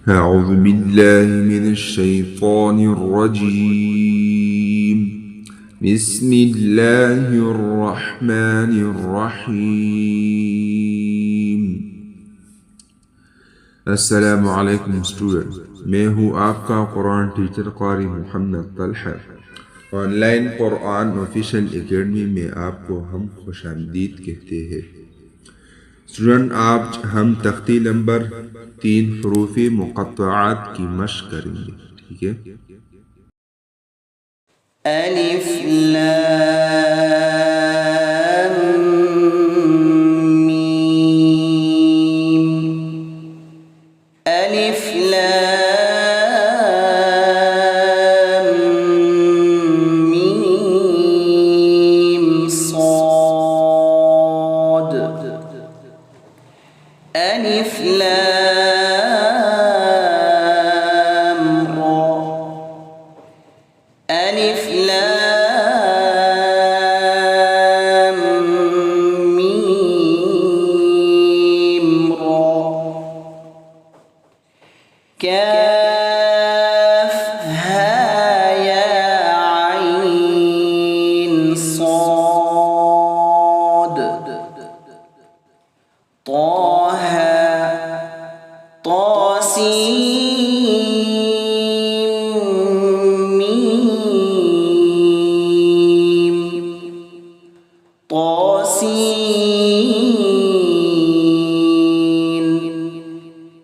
أعوذ بالله من الشيطان الرجيم بسم الله الرحمن الرحیم۔ السلام علیکم اسٹوڈنٹ، میں ہوں آپ کا قرآن ٹیچر قاری محمد طلحہ۔ آن لائن قرآن آفیشیل اکیڈمی میں آپ کو ہم خوش آمدید کہتے ہیں۔ اسٹوڈنٹ، آج ہم تختی نمبر 3 حروف مقطعات کی مشق کریں گے، ٹھیک ہے؟ الف لام میم، الف لام میم صاد، الف لام را، الف لام میم را، کاف ها یا عین صاد، طه طاسیم میم، طاسین،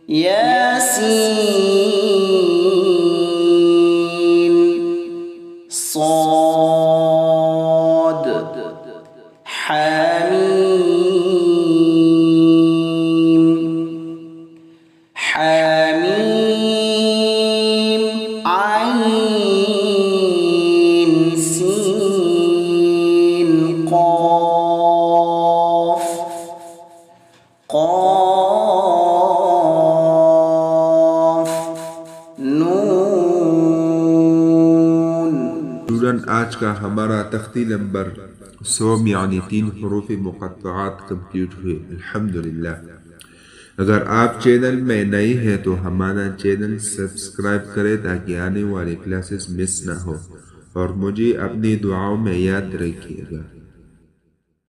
یاسین، صاد، حامیم، حامیم، عین سین قاف، قاف نون۔ اسٹوڈنٹ، آج کا ہمارا تختی نمبر 100 یعنی 3 حروف مقطعات کمپلیٹ ہوئے، الحمدللہ۔ اگر آپ چینل میں نئے ہیں تو ہمارا چینل سبسکرائب کریں تاکہ آنے والی کلاسز مس نہ ہو، اور مجھے اپنی دعاؤں میں یاد رکھیے گا۔